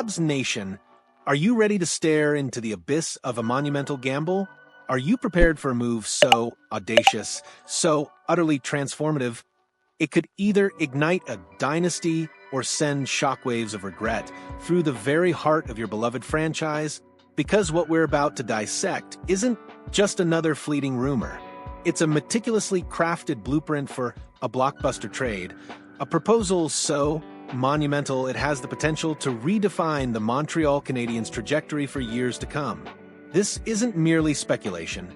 Habs Nation, are you ready to stare into the abyss of a monumental gamble? Are you prepared for a move so audacious, so utterly transformative, it could either ignite a dynasty or send shockwaves of regret through the very heart of your beloved franchise? Because what we're about to dissect isn't just another fleeting rumor. It's a meticulously crafted blueprint for a blockbuster trade, a proposal so monumental it has the potential to redefine the Montreal Canadiens' trajectory for years to come. This isn't merely speculation.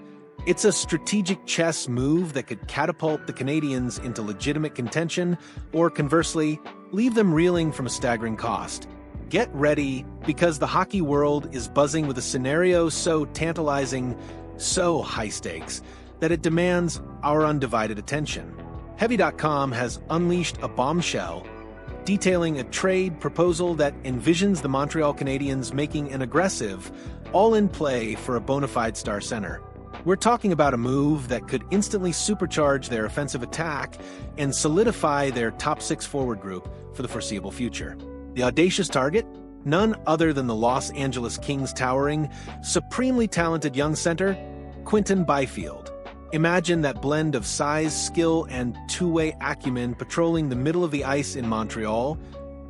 It's a strategic chess move that could catapult the Canadiens into legitimate contention, or conversely, leave them reeling from a staggering cost. Get ready, because the hockey world is buzzing with a scenario so tantalizing, so high stakes, that it demands our undivided attention. Heavy.com has unleashed a bombshell, detailing a trade proposal that envisions the Montreal Canadiens making an aggressive, all-in play for a bona fide star center. We're talking about a move that could instantly supercharge their offensive attack and solidify their top six forward group for the foreseeable future. The audacious target? None other than the Los Angeles Kings' towering, supremely talented young center, Quinton Byfield. Imagine that blend of size, skill, and two-way acumen patrolling the middle of the ice in Montreal,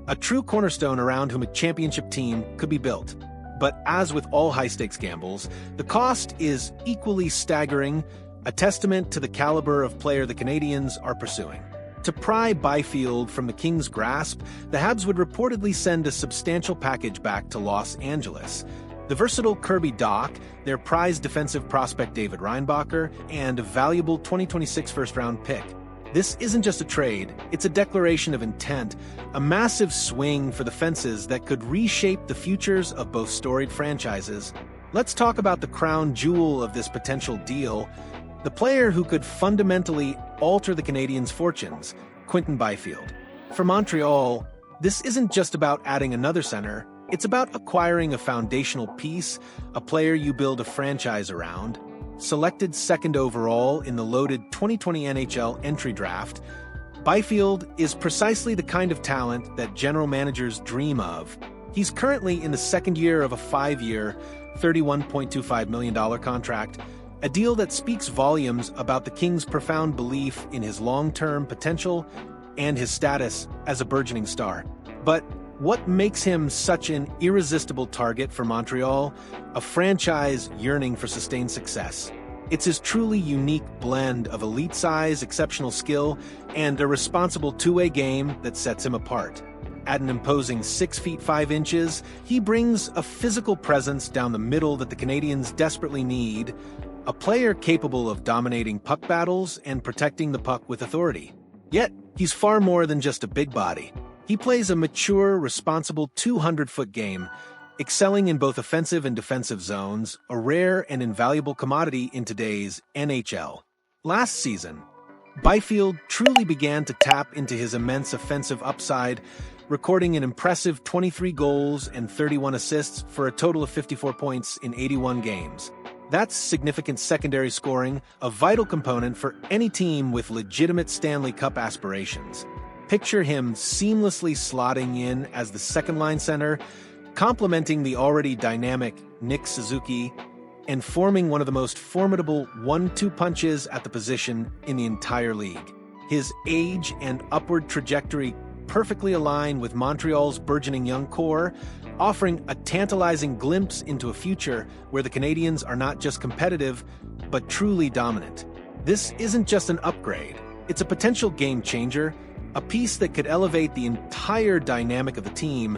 a true cornerstone around whom a championship team could be built. But as with all high-stakes gambles, the cost is equally staggering, a testament to the caliber of player the Canadiens are pursuing. To pry Byfield from the Kings' grasp, the Habs would reportedly send a substantial package back to Los Angeles. The versatile Kirby Dach, their prized defensive prospect David Reinbacher, and a valuable 2026 first-round pick. This isn't just a trade, it's a declaration of intent, a massive swing for the fences that could reshape the futures of both storied franchises. Let's talk about the crown jewel of this potential deal, the player who could fundamentally alter the Canadiens' fortunes, Quinton Byfield. For Montreal, this isn't just about adding another center, it's about acquiring a foundational piece, a player you build a franchise around. Selected second overall in the loaded 2020 NHL entry draft, Byfield is precisely the kind of talent that general managers dream of. He's currently in the second year of a 5-year, $31.25 million contract, a deal that speaks volumes about the Kings' profound belief in his long-term potential and his status as a burgeoning star. But what makes him such an irresistible target for Montreal, a franchise yearning for sustained success? It's his truly unique blend of elite size, exceptional skill, and a responsible two-way game that sets him apart. At an imposing 6 feet 5 inches, he brings a physical presence down the middle that the Canadiens desperately need, a player capable of dominating puck battles and protecting the puck with authority. Yet, he's far more than just a big body. He plays a mature, responsible 200-foot game, excelling in both offensive and defensive zones, a rare and invaluable commodity in today's NHL. Last season, Byfield truly began to tap into his immense offensive upside, recording an impressive 23 goals and 31 assists for a total of 54 points in 81 games. That's significant secondary scoring, a vital component for any team with legitimate Stanley Cup aspirations. Picture him seamlessly slotting in as the second-line center, complementing the already dynamic Nick Suzuki, and forming one of the most formidable 1-2 punches at the position in the entire league. His age and upward trajectory perfectly align with Montreal's burgeoning young core, offering a tantalizing glimpse into a future where the Canadiens are not just competitive, but truly dominant. This isn't just an upgrade, it's a potential game changer, a piece that could elevate the entire dynamic of the team,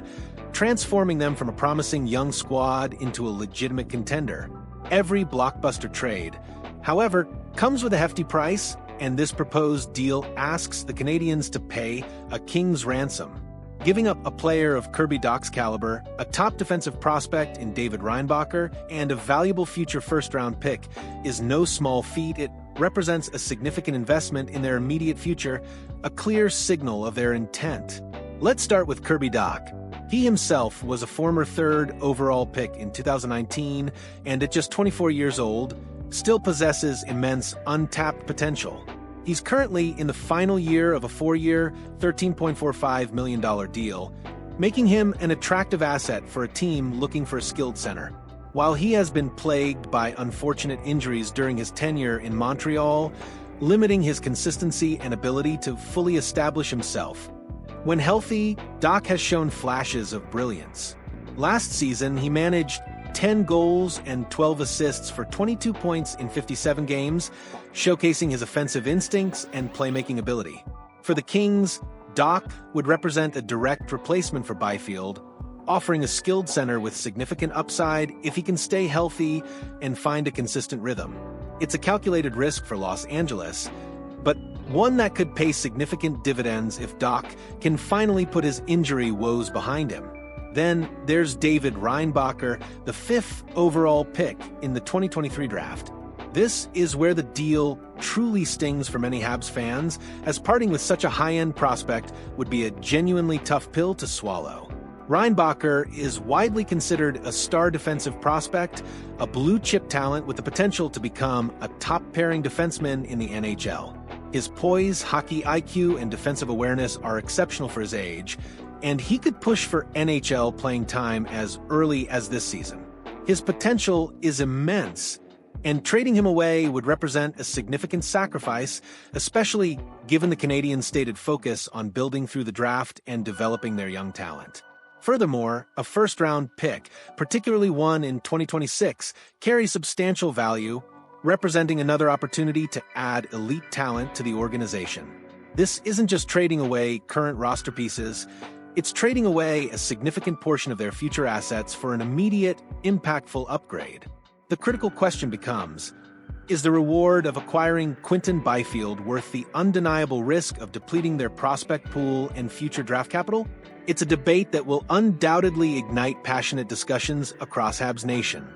transforming them from a promising young squad into a legitimate contender. Every blockbuster trade, however, comes with a hefty price, and this proposed deal asks the Canadiens to pay a king's ransom. Giving up a player of Kirby Dach's caliber, a top defensive prospect in David Reinbacher, and a valuable future first-round pick is no small feat. It represents a significant investment in their immediate future, a clear signal of their intent. Let's start with Kirby Dach. He himself was a former third overall pick in 2019, and at just 24 years old, still possesses immense untapped potential. He's currently in the final year of a 4-year, $13.45 million deal, making him an attractive asset for a team looking for a skilled center. While he has been plagued by unfortunate injuries during his tenure in Montreal, limiting his consistency and ability to fully establish himself. When healthy, Dach has shown flashes of brilliance. Last season, he managed 10 goals and 12 assists for 22 points in 57 games, showcasing his offensive instincts and playmaking ability. For the Kings, Dach would represent a direct replacement for Byfield, offering a skilled center with significant upside if he can stay healthy and find a consistent rhythm. It's a calculated risk for Los Angeles, but one that could pay significant dividends if Dach can finally put his injury woes behind him. Then there's David Reinbacher, the 5th overall pick in the 2023 draft. This is where the deal truly stings for many Habs fans, as parting with such a high-end prospect would be a genuinely tough pill to swallow. Reinbacher is widely considered a star defensive prospect, a blue-chip talent with the potential to become a top-pairing defenseman in the NHL. His poise, hockey IQ, and defensive awareness are exceptional for his age, and he could push for NHL playing time as early as this season. His potential is immense, and trading him away would represent a significant sacrifice, especially given the Canadiens' stated focus on building through the draft and developing their young talent. Furthermore, a first-round pick, particularly one in 2026, carries substantial value, representing another opportunity to add elite talent to the organization. This isn't just trading away current roster pieces, it's trading away a significant portion of their future assets for an immediate, impactful upgrade. The critical question becomes, is the reward of acquiring Quinton Byfield worth the undeniable risk of depleting their prospect pool and future draft capital? It's a debate that will undoubtedly ignite passionate discussions across Habs Nation.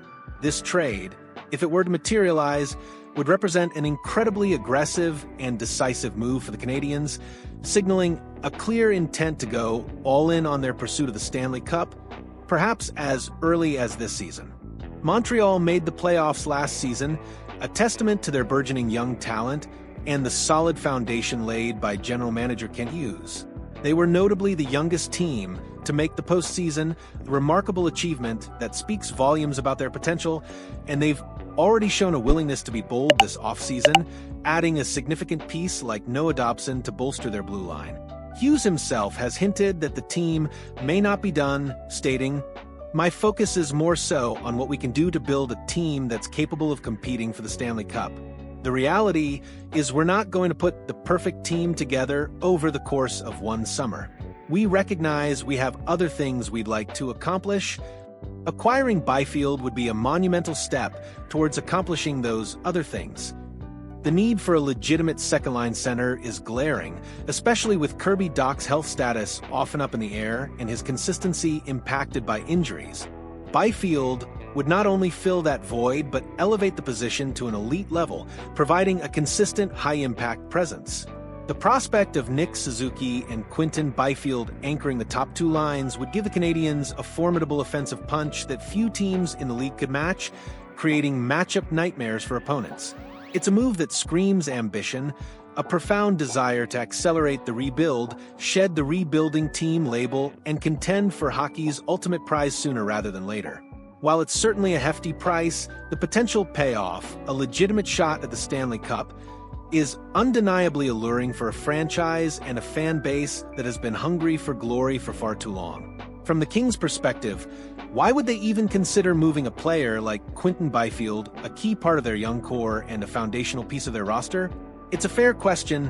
This trade, if it were to materialize, would represent an incredibly aggressive and decisive move for the Canadiens, signaling a clear intent to go all in on their pursuit of the Stanley Cup, perhaps as early as this season. Montreal made the playoffs last season, a testament to their burgeoning young talent and the solid foundation laid by general manager Kent Hughes. They were notably the youngest team to make the postseason, a remarkable achievement that speaks volumes about their potential, and they've already shown a willingness to be bold this offseason, adding a significant piece like Noah Dobson to bolster their blue line. Hughes himself has hinted that the team may not be done, stating, "My focus is more so on what we can do to build a team that's capable of competing for the Stanley Cup. The reality is we're not going to put the perfect team together over the course of one summer. We recognize we have other things we'd like to accomplish. Acquiring Byfield would be a monumental step towards accomplishing those other things. The need for a legitimate second-line center is glaring, especially with Kirby Dach's health status often up in the air and his consistency impacted by injuries. Byfield would not only fill that void but elevate the position to an elite level, providing a consistent high-impact presence. The prospect of Nick Suzuki and Quinton Byfield anchoring the top two lines would give the Canadiens a formidable offensive punch that few teams in the league could match, creating matchup nightmares for opponents. It's a move that screams ambition, a profound desire to accelerate the rebuild, shed the rebuilding team label, and contend for hockey's ultimate prize sooner rather than later. While it's certainly a hefty price, the potential payoff, a legitimate shot at the Stanley Cup, is undeniably alluring for a franchise and a fan base that has been hungry for glory for far too long. From the Kings' perspective, why would they even consider moving a player like Quinton Byfield, a key part of their young core and a foundational piece of their roster? It's a fair question,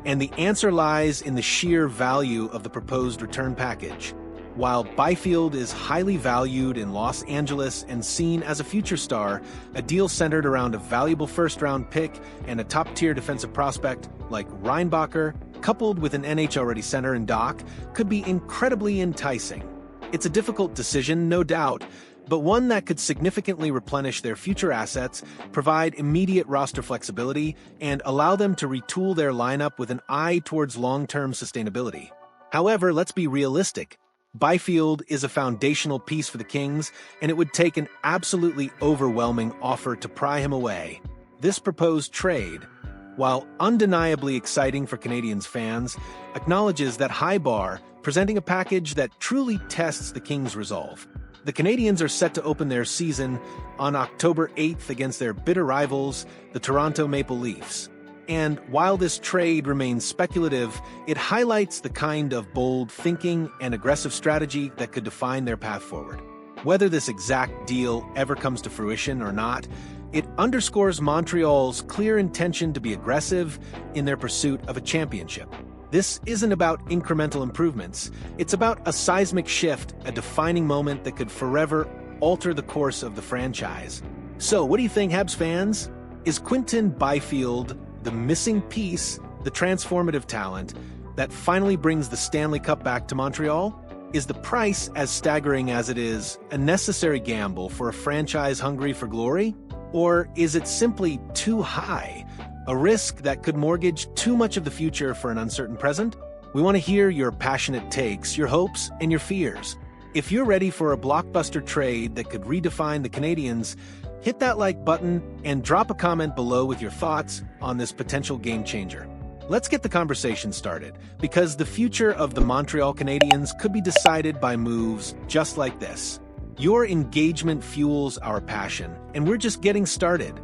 and the answer lies in the sheer value of the proposed return package. While Byfield is highly valued in Los Angeles and seen as a future star, a deal centered around a valuable first-round pick and a top-tier defensive prospect like Reinbacher, coupled with an NHL-ready center in Dach, could be incredibly enticing. It's a difficult decision, no doubt, but one that could significantly replenish their future assets, provide immediate roster flexibility, and allow them to retool their lineup with an eye towards long-term sustainability. However, let's be realistic. Byfield is a foundational piece for the Kings, and it would take an absolutely overwhelming offer to pry him away. This proposed trade, while undeniably exciting for Canadiens fans, acknowledges that high bar, presenting a package that truly tests the Kings' resolve. The Canadiens are set to open their season on October 8th against their bitter rivals, the Toronto Maple Leafs. And while this trade remains speculative, it highlights the kind of bold thinking and aggressive strategy that could define their path forward. Whether this exact deal ever comes to fruition or not, it underscores Montreal's clear intention to be aggressive in their pursuit of a championship. This isn't about incremental improvements. It's about a seismic shift, a defining moment that could forever alter the course of the franchise. So, what do you think, Habs fans? Is Quinton Byfield the missing piece, the transformative talent that finally brings the Stanley Cup back to Montreal? Is the price, as staggering as it is, a necessary gamble for a franchise hungry for glory? Or is it simply too high, a risk that could mortgage too much of the future for an uncertain present? We want to hear your passionate takes, your hopes, and your fears. If you're ready for a blockbuster trade that could redefine the Canadiens, hit that like button and drop a comment below with your thoughts on this potential game changer. Let's get the conversation started, because the future of the Montreal Canadiens could be decided by moves just like this. Your engagement fuels our passion, and we're just getting started.